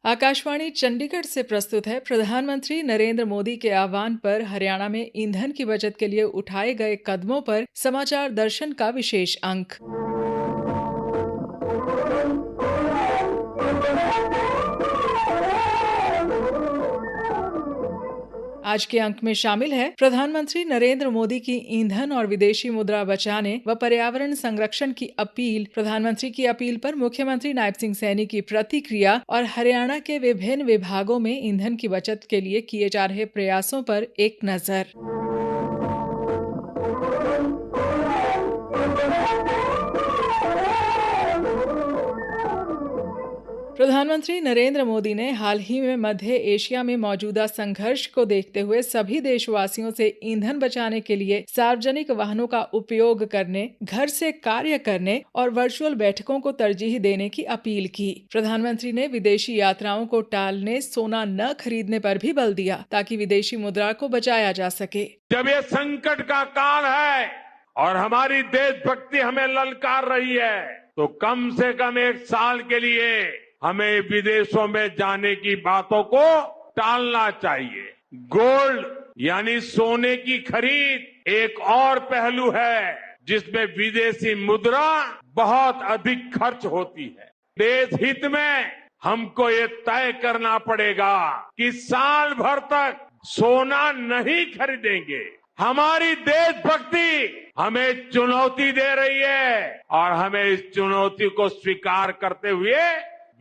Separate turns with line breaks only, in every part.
आकाशवाणी चंडीगढ़ से प्रस्तुत है प्रधानमंत्री नरेंद्र मोदी के आह्वान पर हरियाणा में ईंधन की बचत के लिए उठाए गए कदमों पर समाचार दर्शन का विशेष अंक। आज के अंक में शामिल है प्रधानमंत्री नरेंद्र मोदी की ईंधन और विदेशी मुद्रा बचाने व पर्यावरण संरक्षण की अपील, प्रधानमंत्री की अपील पर मुख्यमंत्री नायब सिंह सैनी की प्रतिक्रिया और हरियाणा के विभिन्न विभागों में ईंधन की बचत के लिए किए जा रहे प्रयासों पर एक नजर। प्रधानमंत्री नरेंद्र मोदी ने हाल ही में मध्य एशिया में मौजूदा संघर्ष को देखते हुए सभी देशवासियों से ईंधन बचाने के लिए सार्वजनिक वाहनों का उपयोग करने, घर से कार्य करने और वर्चुअल बैठकों को तरजीह देने की अपील की। प्रधानमंत्री ने विदेशी यात्राओं को टालने, सोना न खरीदने पर भी बल दिया ताकि विदेशी मुद्रा को बचाया जा सके।
जब ये संकट का काल है और हमारी देशभक्ति हमें ललकार रही है, तो कम से कम एक साल के लिए हमें विदेशों में जाने की बातों को टालना चाहिए। गोल्ड यानी सोने की खरीद एक और पहलू है जिसमें विदेशी मुद्रा बहुत अधिक खर्च होती है। देश हित में हमको ये तय करना पड़ेगा कि साल भर तक सोना नहीं खरीदेंगे। हमारी देशभक्ति हमें चुनौती दे रही है और हमें इस चुनौती को स्वीकार करते हुए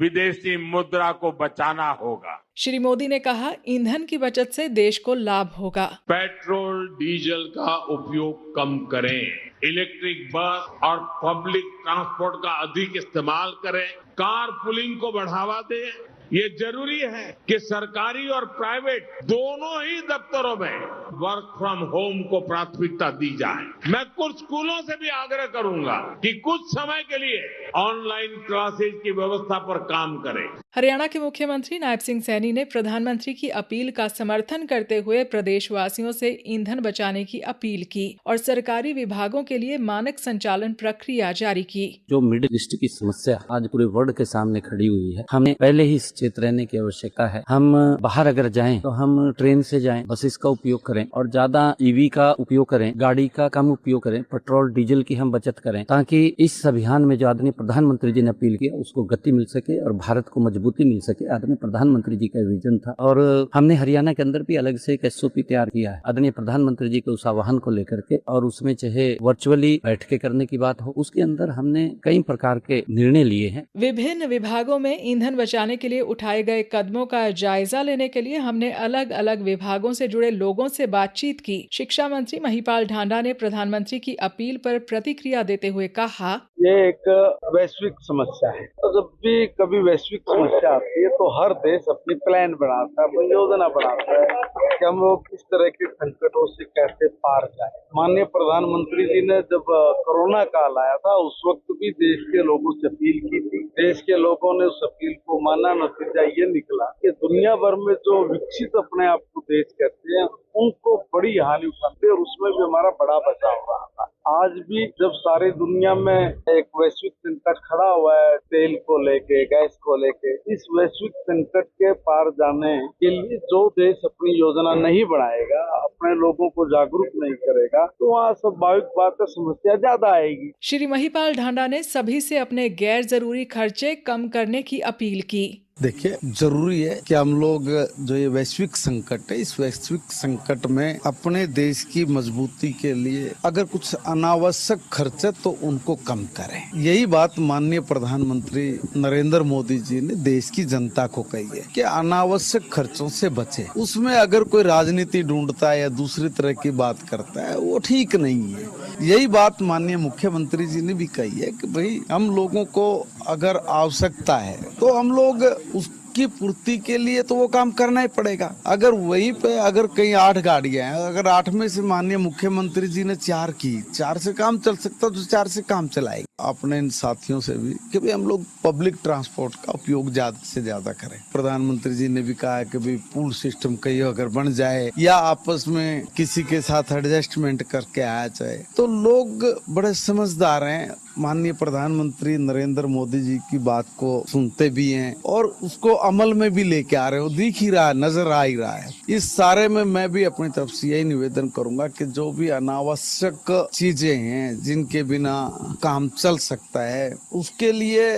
विदेशी मुद्रा को बचाना होगा।
श्री मोदी ने कहा, ईंधन की बचत से देश को लाभ होगा।
पेट्रोल डीजल का उपयोग कम करें, इलेक्ट्रिक बस और पब्लिक ट्रांसपोर्ट का अधिक इस्तेमाल करें, कार पुलिंग को बढ़ावा दें। ये जरूरी है कि सरकारी और प्राइवेट दोनों ही दफ्तरों में वर्क फ्रॉम होम को प्राथमिकता दी जाए। मैं कुछ स्कूलों से भी आग्रह करूंगा कि कुछ समय के लिए ऑनलाइन क्लासेज की व्यवस्था पर काम करें।
हरियाणा के मुख्यमंत्री नायब सिंह सैनी ने प्रधानमंत्री की अपील का समर्थन करते हुए प्रदेशवासियों से ईंधन बचाने की अपील की और सरकारी विभागों के लिए मानक संचालन प्रक्रिया जारी की।
जो मिडिल ईस्ट की समस्या आज पूरे वर्ल्ड के सामने खड़ी हुई है, हमें पहले ही सचेत रहने की आवश्यकता है। हम बाहर अगर जाएं तो हम ट्रेन से जाएं, बसेस का उपयोग करें और ज्यादा ईवी का उपयोग करें, गाड़ी का कम उपयोग करें, पेट्रोल डीजल की हम बचत करें ताकि इस अभियान में जो आदरणीय प्रधानमंत्री जी ने अपील किया उसको गति मिल सके और भारत को मजबूती मिल सके। आदरणीय प्रधानमंत्री जी का विजन था और हमने हरियाणा के अंदर भी अलग से एक SOP तैयार किया है आदरणीय प्रधानमंत्री जी के उस आह्वान को लेकर के, और उसमें चाहे वर्चुअली बैठकें करने की बात हो, उसके अंदर हमने कई प्रकार के निर्णय लिए हैं।
विभिन्न विभागों में ईंधन बचाने के लिए उठाए गए कदमों का जायजा लेने के लिए हमने अलग अलग विभागों से जुड़े लोगों से बातचीत की। शिक्षा मंत्री महिपाल ढांडा ने प्रधानमंत्री की अपील पर प्रतिक्रिया देते हुए कहा,
ये एक वैश्विक समस्या है। तो जब भी कभी वैश्विक समस्या आती है तो हर देश अपनी प्लान बनाता है, अपनी योजना बनाता है कि हम लोग किस तरह के संकटों से कैसे पार जाए। माननीय प्रधानमंत्री जी ने जब कोरोना काल आया था उस वक्त भी देश के लोगों से अपील की थी। देश के लोगों ने उस अपील को माना। नतीजा ये निकला कि दुनिया भर में जो विकसित अपने आप को देश कहते हैं उनको बड़ी हानि उठाते और उसमें भी हमारा बड़ा बचाव रहा था। आज भी जब सारी दुनिया में एक वैश्विक संकट खड़ा हुआ है, तेल को लेके, गैस को लेके, इस वैश्विक संकट के पार जाने के लिए जो देश अपनी योजना नहीं बनाएगा, अपने लोगों को जागरूक नहीं करेगा, तो वहाँ स्वाभाविक बात है समस्या ज्यादा आएगी।
श्री महिपाल ढांडा ने सभी से अपने गैर जरूरी खर्चे कम करने की अपील की।
देखिए, जरूरी है कि हम लोग जो ये वैश्विक संकट है, इस वैश्विक संकट में अपने देश की मजबूती के लिए अगर कुछ अनावश्यक खर्च है तो उनको कम करें। यही बात माननीय प्रधानमंत्री नरेंद्र मोदी जी ने देश की जनता को कही है कि अनावश्यक खर्चों से बचे। उसमें अगर कोई राजनीति ढूंढता है या दूसरी तरह की बात करता है वो ठीक नहीं है। यही बात माननीय मुख्यमंत्री जी ने भी कही है कि भाई हम लोगों को अगर आवश्यकता है तो हम लोग उसकी पूर्ति के लिए तो वो काम करना ही पड़ेगा। अगर वहीं पे अगर कहीं 8 गाड़ियां हैं, अगर 8 में से माननीय मुख्यमंत्री जी ने 4 की, 4 से काम चल सकता तो 4 से काम चलाएगी। अपने इन साथियों से भी कि भाई हम लोग पब्लिक ट्रांसपोर्ट का उपयोग ज्यादा से ज्यादा करें। प्रधानमंत्री जी ने भी कहा है कि भाई पूल सिस्टम कहीं अगर बन जाए या आपस में किसी के साथ एडजस्टमेंट करके आया जाए, तो लोग बड़े समझदार हैं। माननीय प्रधानमंत्री नरेंद्र मोदी जी की बात को सुनते भी हैं और उसको अमल में भी लेके आ रहे हो, दिख ही रहा है, नजर आ ही रहा है। इस सारे में मैं भी अपनी तरफ से यही निवेदन करूंगा कि जो भी अनावश्यक चीजें हैं जिनके बिना काम चल सकता है, उसके लिए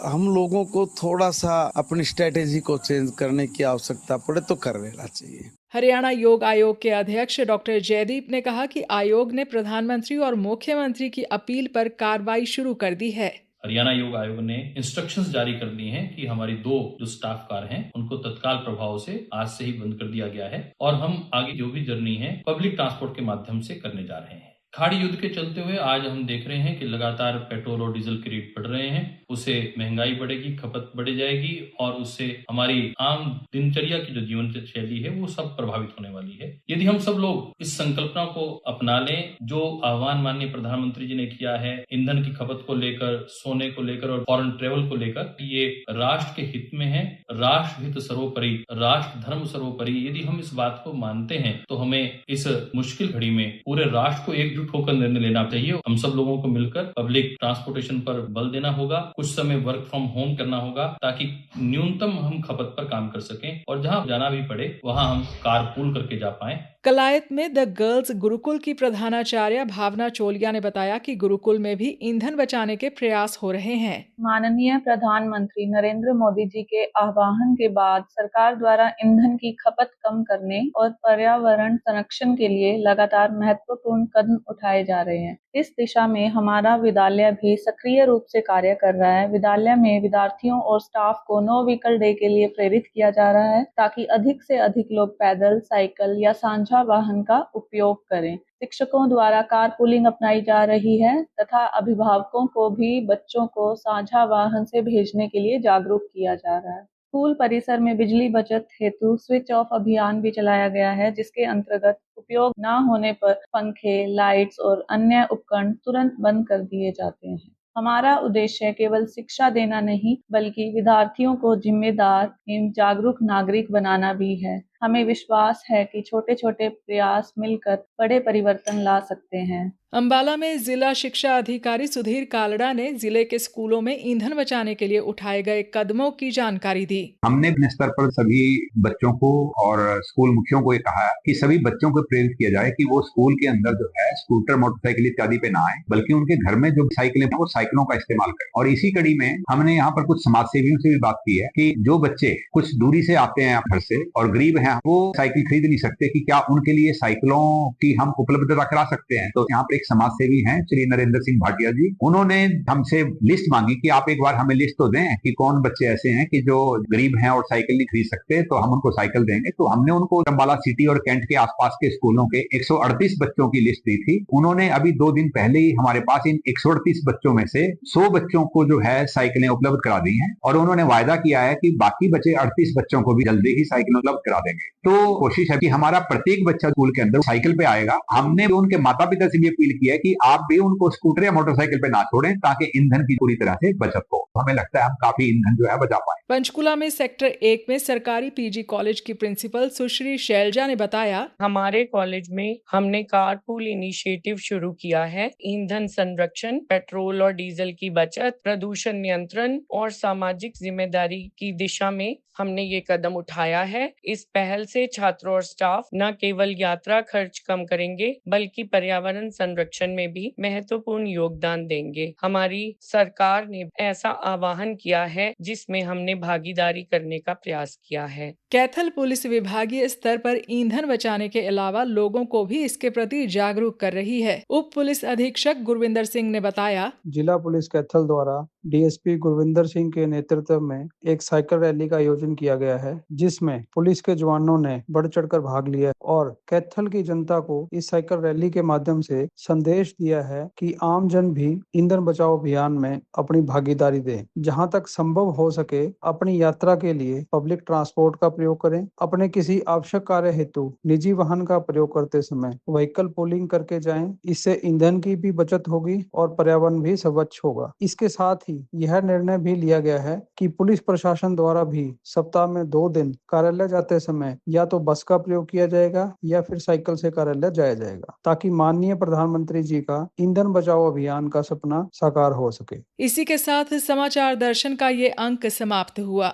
हम लोगों को थोड़ा सा अपनी स्ट्रेटेजी को चेंज करने की आवश्यकता पड़े तो कर लेना चाहिए।
हरियाणा योग आयोग के अध्यक्ष डॉक्टर जयदीप ने कहा कि आयोग ने प्रधानमंत्री और मुख्यमंत्री की अपील पर कार्रवाई शुरू कर दी है।
हरियाणा योग आयोग ने इंस्ट्रक्शंस जारी कर दी हैं कि हमारी 2 जो स्टाफ कार हैं उनको तत्काल प्रभाव से आज से ही बंद कर दिया गया है और हम आगे जो भी जर्नी है पब्लिक ट्रांसपोर्ट के माध्यम से करने जा रहे हैं। खाड़ी युद्ध के चलते हुए आज हम देख रहे हैं कि लगातार पेट्रोल और डीजल के रेट बढ़ रहे हैं, उससे महंगाई बढ़ेगी, खपत बढ़ जाएगी और उससे हमारी आम दिनचर्या की जो जीवन शैली है वो सब प्रभावित होने वाली है। यदि हम सब लोग इस संकल्पना को अपना लें, जो आह्वान माननीय प्रधानमंत्री जी ने किया है ईंधन की खपत को लेकर, सोने को लेकर और फॉरेन ट्रेवल को लेकर, ये राष्ट्र के हित में है, राष्ट्र हित सर्वोपरि, राष्ट्र धर्म सर्वोपरि। यदि हम इस बात को मानते हैं तो हमें इस मुश्किल घड़ी में पूरे राष्ट्र को एकजुट होकर निर्णय लेना चाहिए। हम सब लोगों को मिलकर पब्लिक ट्रांसपोर्टेशन पर बल देना होगा, कुछ समय वर्क फ्रॉम होम करना होगा ताकि न्यूनतम हम खपत पर काम कर सकें और जहां जाना भी पड़े वहां हम कारपूल करके जा पाएं।
कलायत में द गर्ल्स गुरुकुल की प्रधानाचार्य भावना चोलिया ने बताया कि गुरुकुल में भी ईंधन बचाने के प्रयास हो रहे हैं।
माननीय प्रधानमंत्री नरेंद्र मोदी जी के आह्वान के बाद सरकार द्वारा ईंधन की खपत कम करने और पर्यावरण संरक्षण के लिए लगातार महत्वपूर्ण कदम उठाए जा रहे हैं। इस दिशा में हमारा विद्यालय भी सक्रिय रूप से कार्य कर रहा है। विद्यालय में विद्यार्थियों और स्टाफ को नो व्हीकल डे के लिए प्रेरित किया जा रहा है ताकि अधिक से अधिक लोग पैदल, साइकिल या साझा वाहन का उपयोग करें। शिक्षकों द्वारा कारपूलिंग अपनाई जा रही है तथा अभिभावकों को भी बच्चों को साझा वाहन से भेजने के लिए जागरूक किया जा रहा है। स्कूल परिसर में बिजली बचत हेतु स्विच ऑफ अभियान भी चलाया गया है, जिसके अंतर्गत उपयोग न होने पर पंखे, लाइट्स और अन्य उपकरण तुरंत बंद कर दिए जाते हैं। हमारा उद्देश्य केवल शिक्षा देना नहीं बल्कि विद्यार्थियों को जिम्मेदार एवं जागरूक नागरिक बनाना भी है। हमें विश्वास है कि छोटे छोटे प्रयास मिलकर बड़े परिवर्तन ला सकते हैं।
अंबाला में जिला शिक्षा अधिकारी सुधीर कालड़ा ने जिले के स्कूलों में ईंधन बचाने के लिए उठाए गए कदमों की जानकारी दी।
हमने अपने स्तर पर सभी बच्चों को और स्कूल मुखियों को ये कहा कि सभी बच्चों को प्रेरित किया जाए कि वो स्कूल के अंदर जो है स्कूटर, मोटरसाइकिल इत्यादि पे ना आए, बल्कि उनके घर में जो साइकिलें वो साइकिलों का इस्तेमाल करें। और इसी कड़ी में हमने यहाँ पर कुछ समाज सेवियों से भी बात की है कि जो बच्चे कुछ दूरी से आते हैं घर से और गरीब हैं, वो साइकिल खरीद नहीं सकते, कि क्या उनके लिए साइकिलों की हम उपलब्धता करा सकते हैं। तो यहाँ पर एक समाज सेवी हैं श्री नरेंद्र सिंह भाटिया जी, उन्होंने हमसे लिस्ट मांगी कि आप एक बार हमें लिस्ट तो दें कि कौन बच्चे ऐसे हैं कि जो गरीब हैं और साइकिल नहीं खरीद सकते, तो हम उनको साइकिल देंगे। तो हमने उनको अंबाला सिटी और कैंट के आसपास के स्कूलों के 138 बच्चों की लिस्ट दी थी। उन्होंने अभी 2 दिन पहले ही हमारे पास इन 138 बच्चों में से 100 बच्चों को जो है साइकिलें उपलब्ध करा दी हैं और उन्होंने वायदा किया है कि बाकी बचे 38 बच्चों को भी जल्दी ही साइकिल उपलब्ध करा देंगे। तो कोशिश है कि हमारा प्रत्येक बच्चा स्कूल के अंदर साइकिल पे आएगा। हमने उनके माता पिता से भी अपील की है कि आप भी उनको स्कूटर या मोटरसाइकिल पे ना छोड़ें ताकि ईंधन की पूरी तरह से बचत हो। हमें लगता है हम काफी ईंधन जो है बचा पाए।
पंचकुला में सेक्टर 1 में सरकारी पीजी कॉलेज की प्रिंसिपल सुश्री शैलजा ने बताया,
हमारे कॉलेज में हमने कारपूल इनिशिएटिव शुरू किया है। ईंधन संरक्षण, पेट्रोल और डीजल की बचत, प्रदूषण नियंत्रण और सामाजिक जिम्मेदारी की दिशा में हमने ये कदम उठाया है। इस पहल से छात्रों और स्टाफ न केवल यात्रा खर्च कम करेंगे बल्कि पर्यावरण संरक्षण में भी महत्वपूर्ण योगदान देंगे। हमारी सरकार ने ऐसा आह्वान किया है जिसमें हमने भागीदारी करने का प्रयास किया है।
कैथल पुलिस विभागीय स्तर पर ईंधन बचाने के अलावा लोगों को भी इसके प्रति जागरूक कर रही है। उप पुलिस अधीक्षक गुरविंदर सिंह ने बताया,
जिला पुलिस कैथल द्वारा डीएसपी गुरविंदर सिंह के नेतृत्व में एक साइकिल रैली का आयोजन किया गया है, जिसमें पुलिस के जवानों ने बढ़ चढ़कर भाग लिया और कैथल की जनता को इस साइकिल रैली के माध्यम से संदेश दिया है कि आम जन भी ईंधन बचाओ अभियान में अपनी भागीदारी दें। जहां तक संभव हो सके अपनी यात्रा के लिए पब्लिक ट्रांसपोर्ट का प्रयोग करें। अपने किसी आवश्यक कार्य हेतु निजी वाहन का प्रयोग करते समय व्हीकल पूलिंग करके जाएं। इससे ईंधन की भी बचत होगी और पर्यावरण भी स्वच्छ होगा। इसके साथ ही यह निर्णय भी लिया गया है कि पुलिस प्रशासन द्वारा भी सप्ताह में 2 दिन कार्यालय जाते समय या तो बस का प्रयोग किया जाएगा या फिर साइकिल से कार्यालय जाया जाएगा, ताकि माननीय प्रधानमंत्री जी का ईंधन बचाओ अभियान का सपना साकार हो सके।
इसी के साथ समाचार दर्शन का ये अंक समाप्त हुआ।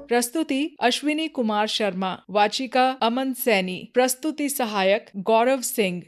प्रस्तुति अश्विनी कुमार शर्मा, वाचिका अमन सैनी, प्रस्तुति सहायक गौरव सिंह।